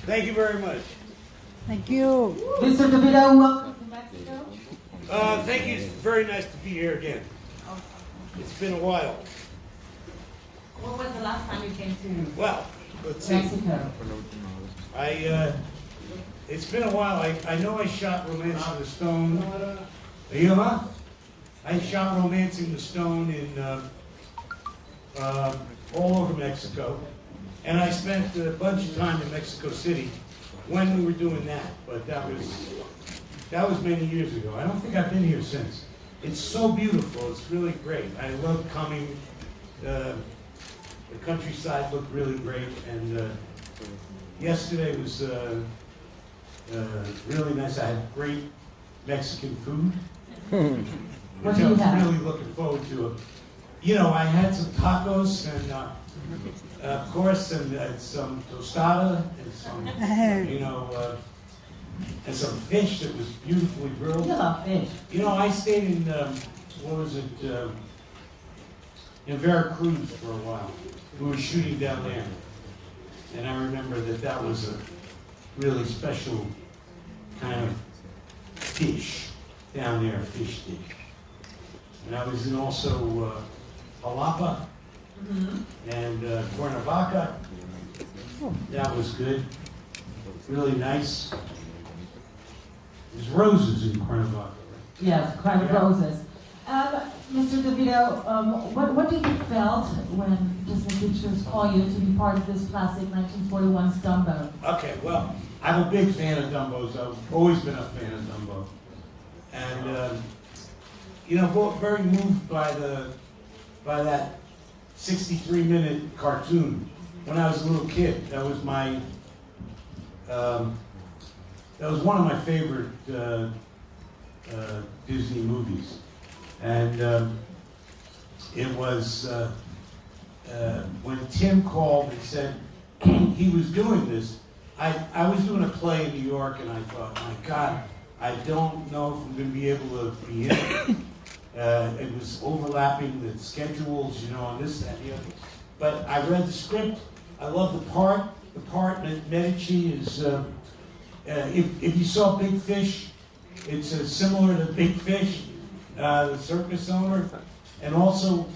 Thank you very much. Thank you. Mr. DeVito, welcome to Mexico. Thank you. It's very nice to be here again. It's been a while. When was the last time you came to Well, let's see. Mexico? It's been a while. I know I shot Romancing the Stone. Ayala? I shot Romancing the Stone in all over Mexico. And I spent a bunch of time in Mexico City when we were doing that. But that was many years ago. I don't think I've been here since. It's so beautiful. It's really great. I love coming. The countryside looked really great. And yesterday was really nice. I had great Mexican food, which I was really looking forward to. You know, I had some tacos and, of course, and some tostada and some, and some fish that was beautifully grilled. You love fish. You know, I stayed in, in Veracruz for a while. We were shooting down there. And I remember that was a really special kind of dish down there, fish dish. And I was in also Jalapa and Cuernavaca. That was good. Really nice. There's roses in Cuernavaca, right? Yes, private roses. Mr. DeVito, what did you felt when Disney Pictures called you to be part of this classic 1941's Dumbo? Okay, well, I'm a big fan of Dumbo's. I've always been a fan of Dumbo. And, very moved by that 63-minute cartoon. When I was a little kid, that was my, that was one of my favorite Disney movies. And it was when Tim called and said he was doing this. I was doing a play in New York, and I thought, my God, I don't know if I'm going to be able to be in it. It was overlapping the schedules, on this, that, and the other. But I read the script. I love the part. The part that Medici is, if you saw Big Fish, it's similar to Big Fish, the circus owner. And also,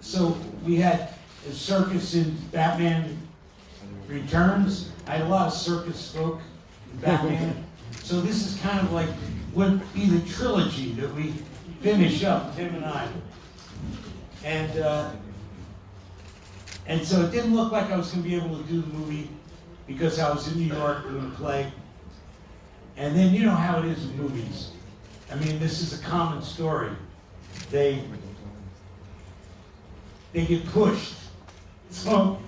so we had a circus in Batman Returns. I had a lot of circus folk in Batman. So this is kind of like, would be the trilogy that we finish up, Tim and I. And so it didn't look like I was going to be able to do the movie because I was in New York doing a play. And then you know how it is in movies. I mean, this is a common story. They get pushed. So,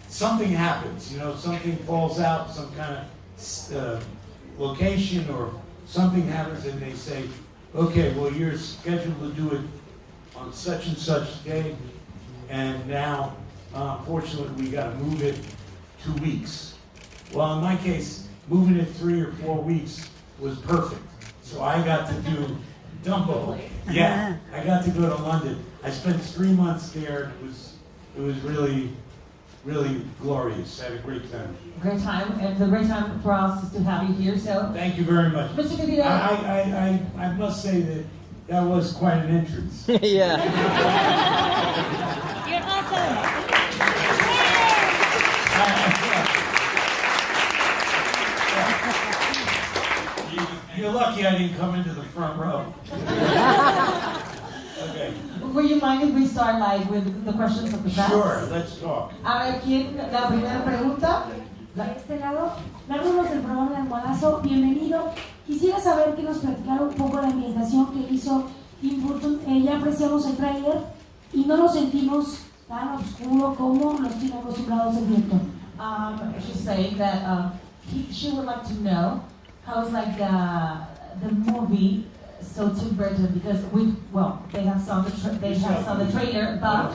something happens. Something falls out, some kind of location or something happens, and they say, okay, well, you're scheduled to do it on such and such day, and now, unfortunately, we got to move it 2 weeks. Well, in my case, moving it 3 or 4 weeks was perfect. So I got to do Dumbo. Yeah, I got to go to London. I spent 3 months there. It was really, really glorious. I had a great time. Great time, and the great time for us is to have you here. So thank you very much. Mr. DeVito, I must say that was quite an entrance. Yeah. You're awesome. You're lucky I didn't come into the front row. Okay. Would you mind if we start with the questions of the class? Sure, let's talk. A ver, ¿quién? La primera pregunta. De este lado, Carlos del programa de Almohadazo, bienvenido. Quisiera saber que nos platicara un poco la ambientación que hizo Tim Burton. Ya apreciamos el tráiler y no lo sentimos tan oscuro como nos tiene acostumbrados el viento. She's saying that she would like to know how it's like the movie. So Tim Burton, because they have saw the trailer, but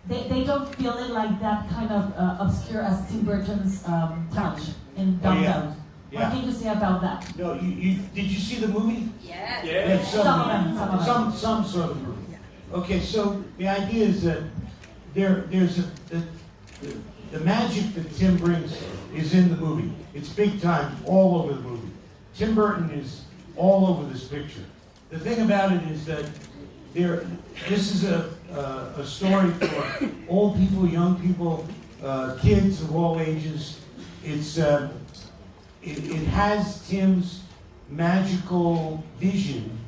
they don't feel it like that kind of obscure as Tim Burton's touch in Dumbo. What can you say about that? No, did you see the movie? Yes. Yeah, some sort of movie. Okay, so the idea is that there's the magic that Tim brings is in the movie. It's big time all over the movie. Tim Burton is all over this picture. The thing about it is that this is a story for old people, young people, kids of all ages. It has Tim's magical vision,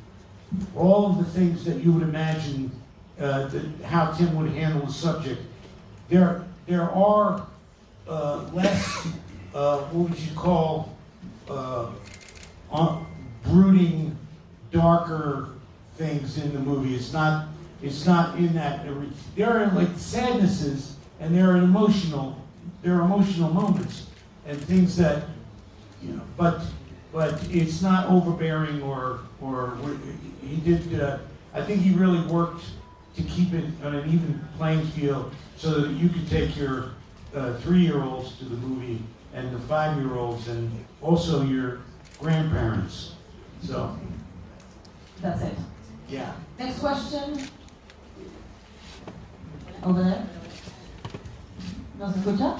all of the things that you would imagine how Tim would handle the subject. There are less, what would you call, brooding, darker things in the movie. It's not in that. There are like sadnesses, and there are emotional moments and things that, you know. But it's not overbearing or he did. I think he really worked to keep it on an even playing field so that you could take your 3-year-olds to the movie and the 5-year-olds and also your grandparents. So That's it. yeah. Next question. Over there. ¿Nos escucha?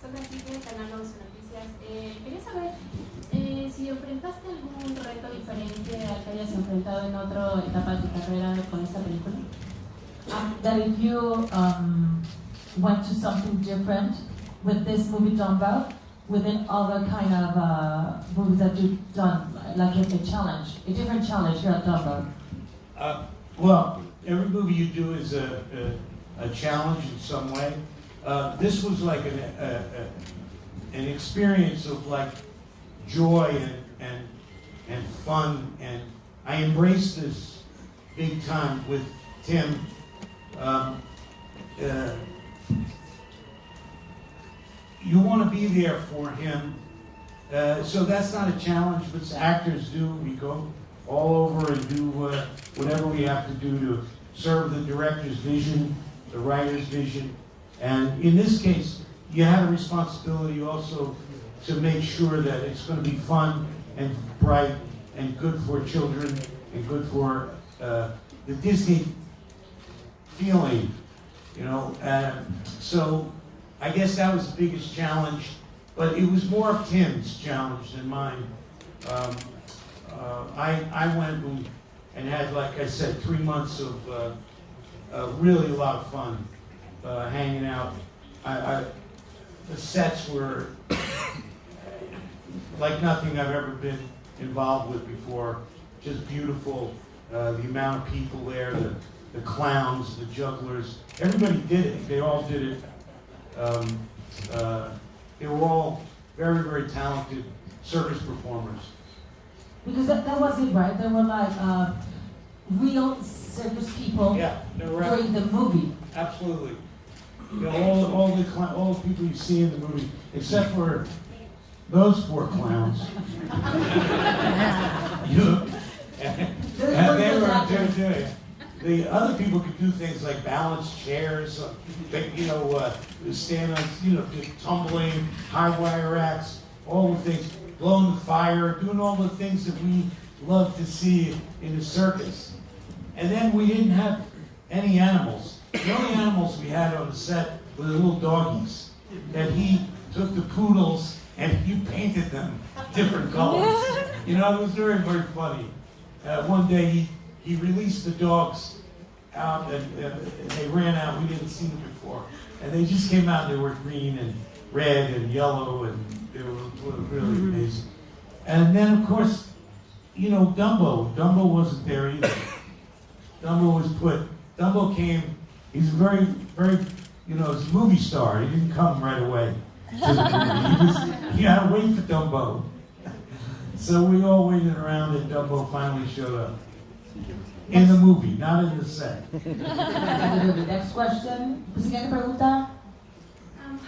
Soy Francisco del canal 11 Noticias. Quería saber si enfrentaste algún reto diferente al que hayas enfrentado en otra etapa de tu carrera con esta película. That if you went to something different with this movie Dumbo, within other kind of movies that you've done, like a different challenge here at Dumbo. Well, every movie you do is a challenge in some way. This was like an experience of like joy and fun, and I embraced this big time with Tim. You want to be there for him, so that's not a challenge, but actors do. We go all over and do whatever we have to do to serve the director's vision, the writer's vision. And in this case, you have a responsibility also to make sure that it's going to be fun and bright and good for children and good for the Disney feeling, you know. So I guess that was the biggest challenge, but it was more of Tim's challenge than mine. I went and had, like I said, 3 months of really a lot of fun hanging out. The sets were like nothing I've ever been involved with before. Just beautiful. The amount of people there, the clowns, the jugglers, everybody did it. They all did it. They were all very, very talented circus performers. Because that was it, right? There were like real circus people Yeah, they were right. during the movie. Absolutely. You know, all the people you see in the movie, except for those 4 clowns. The other people could do things like balance chairs, stand on, tumbling, high wire racks, all the things, blowing the fire, doing all the things that we love to see in the circus. And then we didn't have any animals. The only animals we had on the set were the little doggies that he took the poodles and he painted them different colors. It was very, very funny. One day he released the dogs out and they ran out. We didn't see them before. And they just came out and they were green and red and yellow and they were really amazing. And then, of course, Dumbo. Dumbo wasn't there either. Dumbo came, he's very, very, he's a movie star. He didn't come right away to the movie. He had to wait for Dumbo. So we all waited around and Dumbo finally showed up. In the movie, not in the set. Next question. Siguiente pregunta.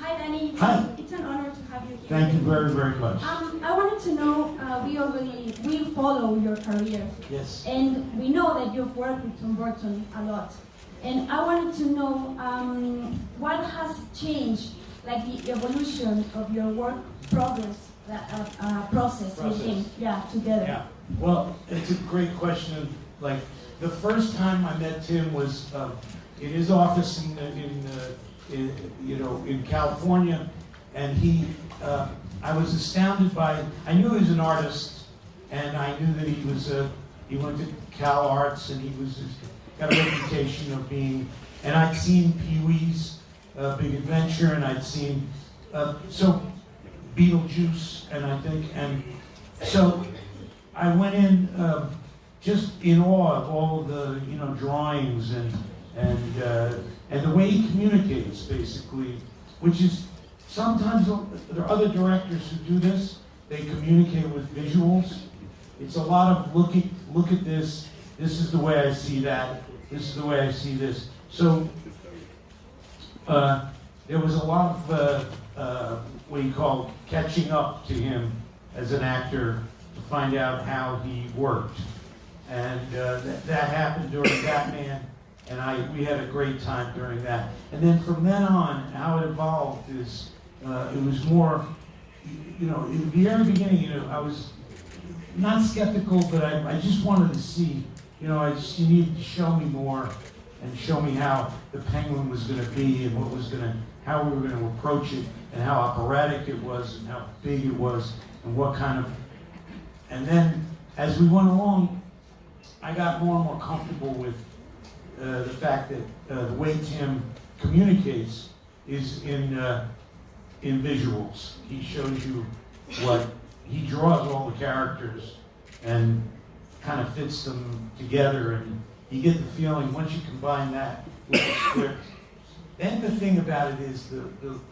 Hi, Danny. Hi. It's an honor to have you here. Thank you very, very much. I wanted to know, we follow your career. Yes. And we know that you've worked with Tim Burton a lot. And I wanted to know what has changed, like the evolution of your work process with him, together. Yeah. Well, it's a great question. Like the first time I met Tim was in his office in in California, and I was astounded by. I knew he was an artist, and I knew that he went to Cal Arts, and he got a reputation of being. And I'd seen Pee-wee's Big Adventure, and I'd seen Beetlejuice, and so I went in just in awe of all the drawings and the way he communicates, basically, which is sometimes there are other directors who do this. They communicate with visuals. It's a lot of look at this. This is the way I see that. This is the way I see this. So there was a lot of what you call catching up to him as an actor to find out how he worked, and that happened during Batman, and we had a great time during that. And then from then on, how it evolved is it was more, in the very beginning, I was not skeptical, but I just wanted to see, you needed to show me more and show me how the Penguin was going to be and how we were going to approach it and how operatic it was and how big it was and what kind of. And then as we went along, I got more and more comfortable with the fact that the way Tim communicates is in visuals. He shows you he draws all the characters and kind of fits them together, and you get the feeling once you combine that with the script. Then the thing about it is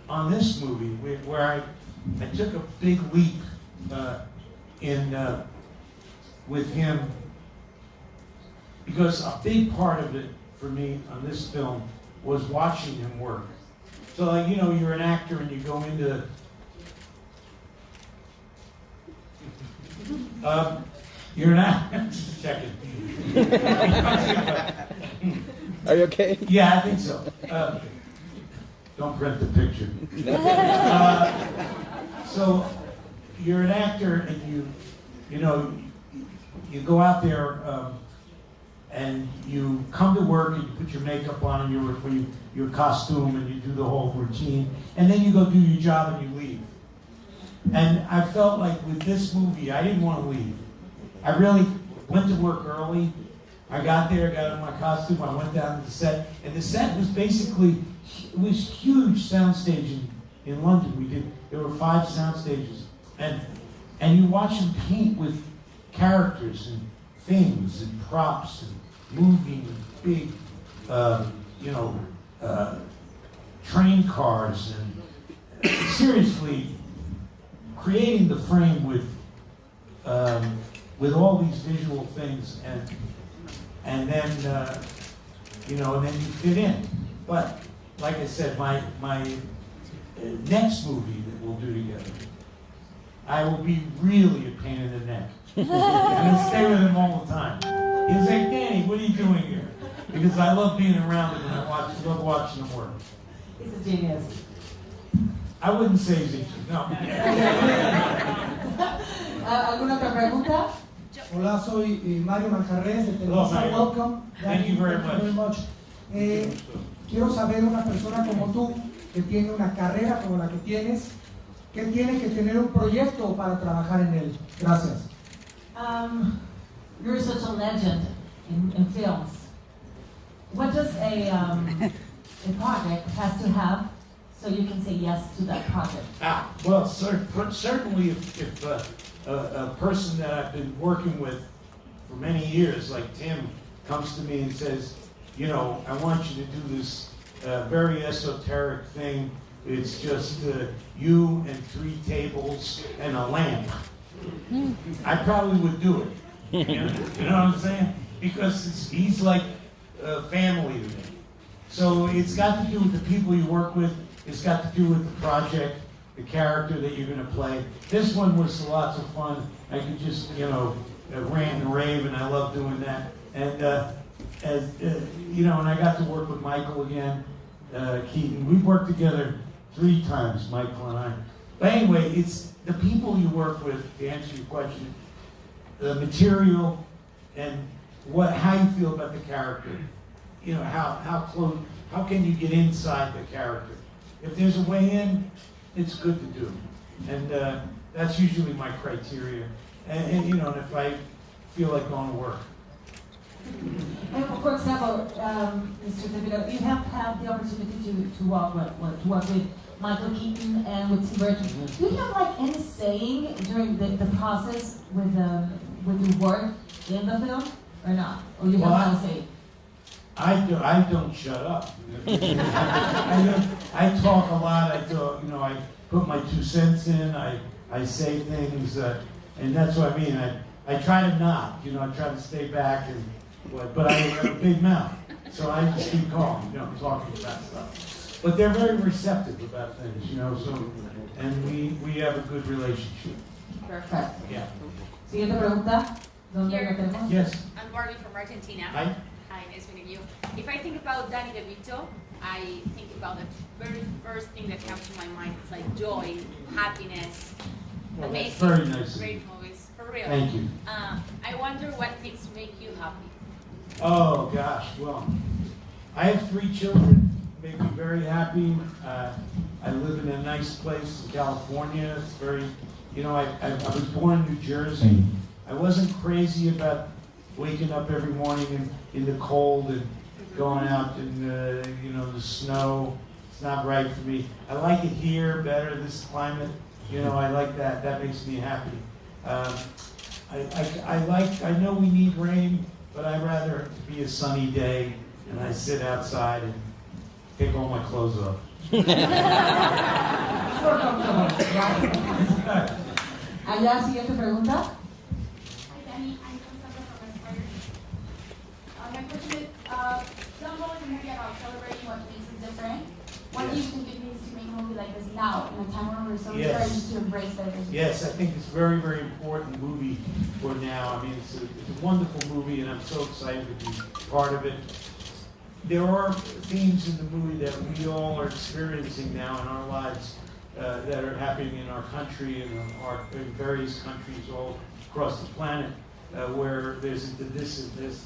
on this movie where I took a big leap with him, because a big part of it for me on this film was watching him work. So you're an actor and you go into you're an actor. Just checking. Are you okay? Yeah, I think so. Don't print the picture. So you're an actor, and you go out there and you come to work and you put your makeup on and your costume and you do the whole routine, and then you go do your job and you leave. And I felt like with this movie, I didn't want to leave. I really went to work early. I got there, got in my costume, I went down to the set, and the set was basically, it was huge soundstage in London. There were 5 sound stages, and you watch him paint with characters and things and props and moving big, train cars, and seriously creating the frame with all these visual things, and then and then you fit in. But like I said, my next movie that we'll do together, I will be really a pain in the neck. I'm gonna stay with him all the time. He's like, Danny, what are you doing here? Because I love being around him and I love watching him work. He's a genius. I wouldn't say he's a genius, no. ¿Alguna otra pregunta? Hola, soy Mario Manjarres de Hello, Televisa. Mario. Welcome. Thank you very much. Quiero saber, una persona como tú, que tiene una carrera como la que tienes, ¿qué tiene que tener un proyecto para trabajar en él? Gracias. You're such a legend in films. What does a project has to have so you can say yes to that project? Well, certainly if a person that I've been working with for many years, like Tim, comes to me and says, I want you to do this very esoteric thing. It's just you and 3 tables and a lamp. I probably would do it. You know what I'm saying? Because he's like family to me. So it's got to do with the people you work with. It's got to do with the project, the character that you're going to play. This one was lots of fun. I could just, rant and rave, and I love doing that. And and I got to work with Michael again, Keaton. We've worked together 3 times, Michael and I. But anyway, it's the people you work with, to answer your question, the material, and how you feel about the character. you know, how close, how can you get inside the character? If there's a way in, it's good to do. And that's usually my criteria. And you know, if I feel like going to work. And for example, Mr. DeVito, you have had the opportunity to work with Michael Keaton and with Tim Burton. Do you have like any saying during the process with your work in the film, or not? Or you have no say? I don't shut up. I talk a lot. I talk, you know, I put my 2 cents in. I say things, and that's what I mean. I try to not, you know, I try to stay back, but I have a big mouth, so I just keep calm, you know, talking about stuff. But they're very receptive about things, you know. So, and we have a good relationship. Perfect. Yeah. Siguiente pregunta. ¿Dónde Here. lo tenemos? Yes. I'm Barbie from Argentina. Hi. Hi, nice meeting you. If I think about Danny DeVito, I think about the very first thing that comes to my mind. It's like joy, happiness, Well, that's amazing, very nice of great you. movies, for real. Thank you. I wonder what things make you happy. Oh gosh, well, I have 3 children. Make me very happy. I live in a nice place in California. It's very, you know, I was born in New Jersey. I wasn't crazy about waking up every morning in the cold and going out in you know, the snow. It's not right for me. I like it here better, this climate. You know, I like that. That makes me happy. I know we need rain, but I'd rather it be a sunny day and I sit outside and take all my clothes off. Allá, siguiente pregunta. Hi, Danny. I'm Constanza from Aspire. My question is, Dumbo is a movie about celebrating what makes us different. What do you think it means to make a movie like this now, in a time when we're so encouraged to embrace diversity? Yes, I think it's a very, very important movie for now. I mean, it's a wonderful movie, and I'm so excited to be part of it. There are themes in the movie that we all are experiencing now in our lives that are happening in our country and in various countries all across the planet, where there's a divisiveness,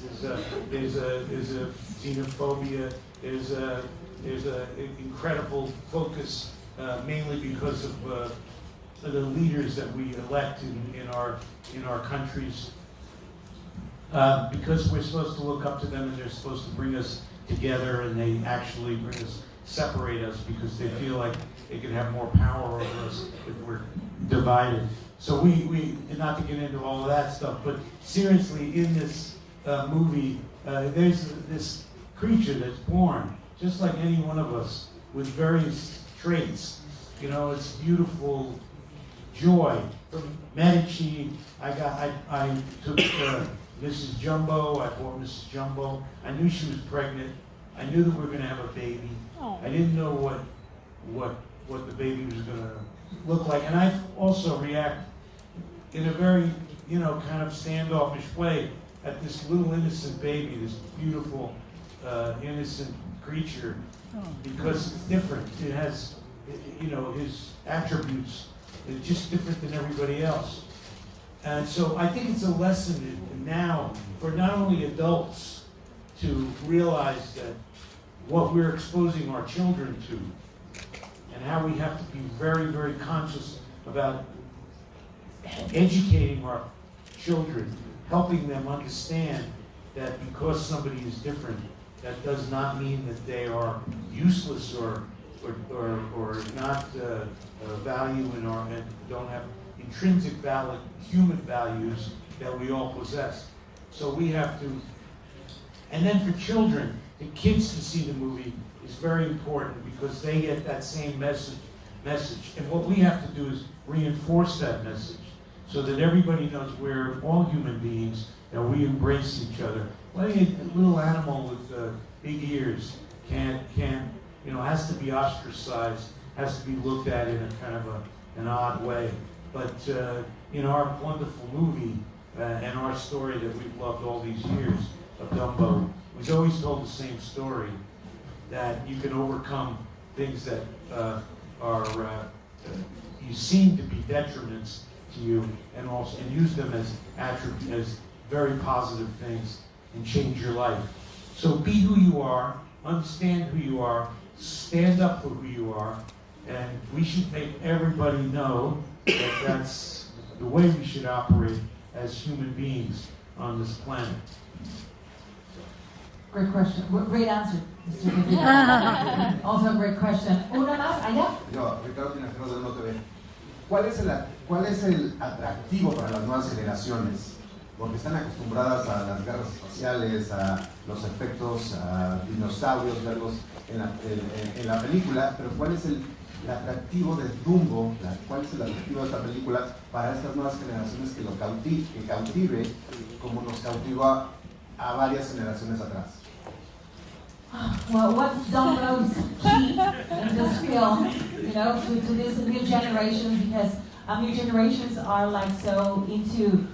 there's a xenophobia, there's an incredible focus, mainly because of the leaders that we elect in our countries, because we're supposed to look up to them and they're supposed to bring us together, and they actually separate us because they feel like they can have more power over us if we're divided. So we not to get into all of that stuff, but seriously, in this movie, there's this creature that's born just like any one of us with various traits. You know, it's beautiful joy. From Medici, I took Mrs. Jumbo. I bought Mrs. Jumbo. I knew she was pregnant. I knew that we were going to have a baby. I didn't know what the baby was going to look like, and I also react in a very, you know, kind of standoffish way at this little innocent baby, this beautiful, innocent creature, because it's different. It has, you know, his attributes. It's just different than everybody else. And so I think it's a lesson now for not only adults to realize that what we're exposing our children to, and how we have to be very, very conscious about educating our children, helping them understand that because somebody is different, that does not mean that they are useless or not value in our, and don't have intrinsic value, human values that we all possess. So we have to, and then for children, the kids to see the movie is very important because they get that same message. And what we have to do is reinforce that message so that everybody knows we're all human beings and we embrace each other. Well, a little animal with big ears can't, you know, has to be ostracized, has to be looked at in a kind of an odd way. But in our wonderful movie and our story that we've loved all these years of Dumbo, we've always told the same story, that you can overcome things that you seem to be detriments to you, and use them as attributes, as very positive things, and change your life. So be who you are, understand who you are, stand up for who you are, and we should make everybody know that that's the way we should operate as human beings on this planet. Great question. Great answer, Mr. DeVito. Also a great question. Una más, allá. Yo, Ricardo Tinajero de Uno TV. ¿Cuál es el atractivo para las nuevas generaciones? Porque están acostumbradas a las guerras espaciales, a los efectos, a dinosaurios, verlos en la película, pero ¿cuál es el atractivo de Dumbo? ¿Cuál es el atractivo de esta película para estas nuevas generaciones que cautive como nos cautivó a varias generaciones atrás? Well, what's Dumbo's key in this film, to this new generation? Because new generations are like so into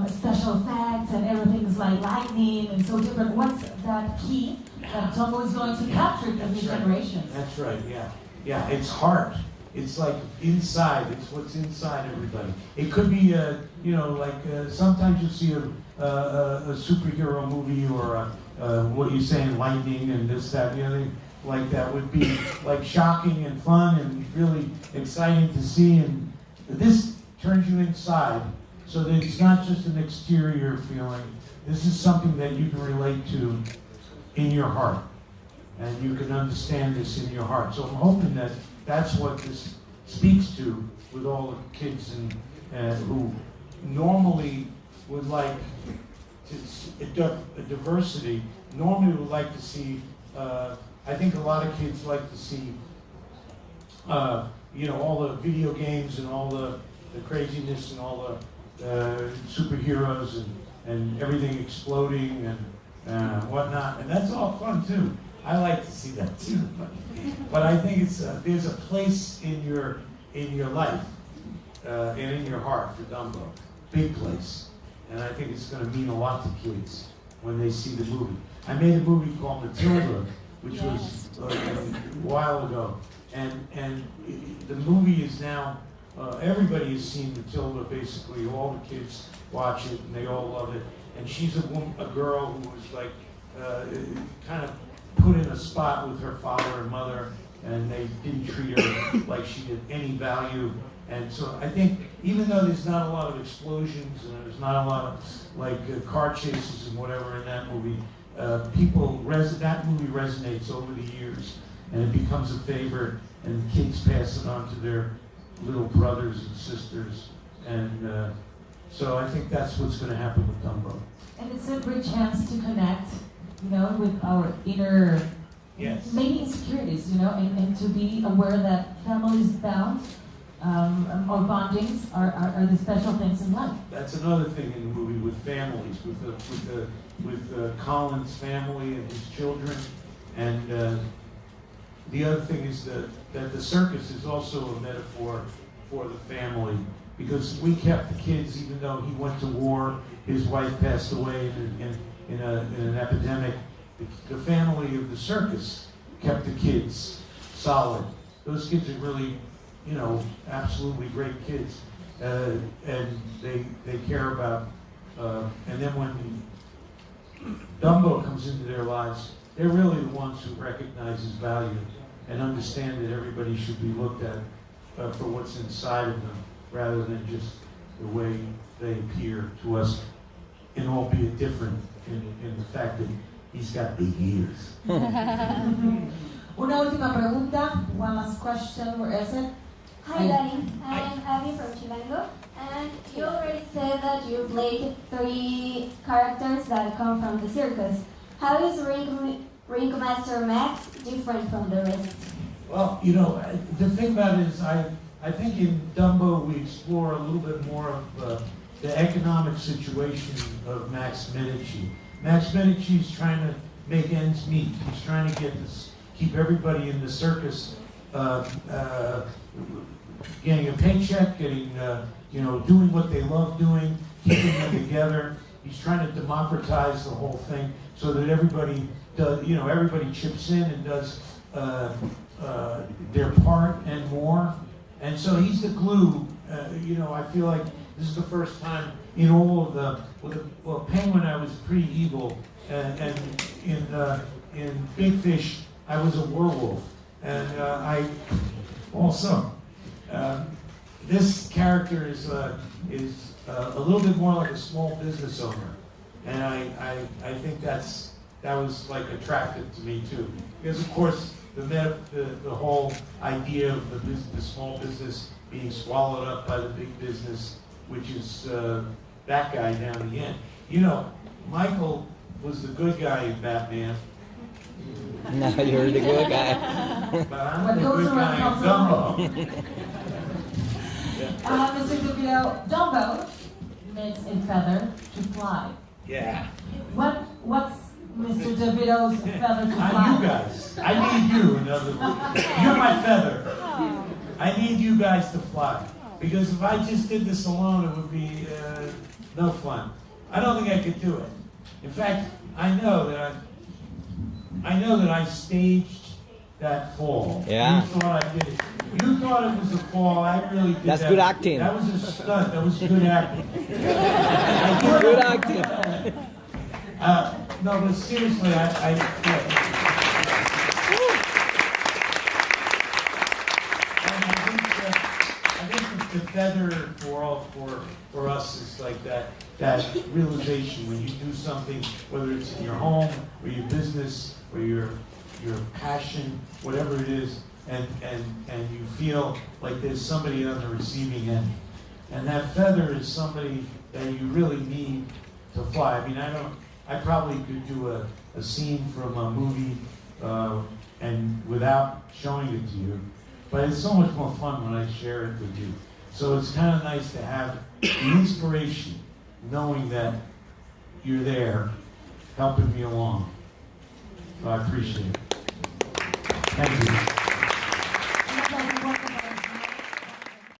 special effects and everything's like lightning and so different. What's that key that Dumbo is going to capture the new generations? That's right, yeah. Yeah, it's heart. It's like inside. It's what's inside everybody. It could be, sometimes you see a superhero movie or what you saying, lightning and this, that, the other, like that would be like shocking and fun and really exciting to see. And this turns you inside, so that it's not just an exterior feeling. This is something that you can relate to in your heart, and you can understand this in your heart. So I'm hoping that that's what this speaks to with all the kids who normally would like a diversity. Normally would like to see. I think a lot of kids like to see, all the video games and all the craziness and all the superheroes and everything exploding and whatnot, and that's all fun too. I like to see that too, but I think there's a place in your life and in your heart for Dumbo, big place, and I think it's going to mean a lot to kids when they see the movie. I made a movie called Matilda, which was a while ago, and the movie is now. Everybody has seen Matilda. Basically, all the kids watch it and they all love it. And she's a girl who was like kind of put in a spot with her father and mother, and they didn't treat her like she had any value. And so I think even though there's not a lot of explosions and there's not a lot of car chases and whatever in that movie, that movie resonates over the years, and it becomes a favorite, and kids pass it on to their little brothers and sisters, and so I think that's what's going to happen with Dumbo. And it's a great chance to connect, with our inner, maybe insecurities, and to be aware that families bound or bondings are the special things in life. That's another thing in the movie with families, with Colin's family and his children, and the other thing is that the circus is also a metaphor for the family, because we kept the kids, even though he went to war, his wife passed away in an epidemic. The family of the circus kept the kids solid. Those kids are really, absolutely great kids, and they care about. And then when Dumbo comes into their lives, they're really the ones who recognize his value and understand that everybody should be looked at for what's inside of them, rather than just the way they appear to us, and albeit different in the fact that he's got big ears. Una última pregunta. One last question. Where is it? Hi, Danny. I'm Abby from Chilango, and you already said that you played 3 characters that come from the circus. How is Ringmaster Max different from the rest? Well, the thing about it is, I think in Dumbo we explore a little bit more of the economic situation of Max Medici. Max Medici is trying to make ends meet. He's trying to keep everybody in the circus getting a paycheck, getting doing what they love doing, keeping them together. He's trying to democratize the whole thing so that everybody does, everybody chips in and does their part and more. And so he's the glue. I feel like This is the first time in all of the, well, Penguin I was pretty evil, and in Big Fish I was a werewolf, and I also, this character is a little bit more like a small business owner, and I think that was like attractive to me too, because of course the whole idea of the small business being swallowed up by the big business, which is that guy down the end. You know, Michael was the good guy in Batman. No, you're the good guy. But I'm the good guy in Dumbo. Mr. DeVito, Dumbo needs a feather to fly. Yeah. What's Mr. DeVito's feather to fly? You guys. I need you, in other words. You're my feather. I need you guys to fly. Because if I just did this alone, it would be no fun. I don't think I could do it. In fact, I know that I staged that fall. Yeah. You thought I did it. You thought it was a fall. I really did. That's good acting. That was a stunt. That was good acting. Good acting. No, but seriously, I think the feather for us is like that realization when you do something, whether it's in your home or your business or your passion, whatever it is, and you feel like there's somebody on the receiving end, and that feather is somebody that you really need to fly. I mean, I probably could do a scene from a movie and without showing it to you, but it's so much more fun when I share it with you. So it's kind of nice to have the inspiration, knowing that you're there, helping me along. So I appreciate it. Thank you.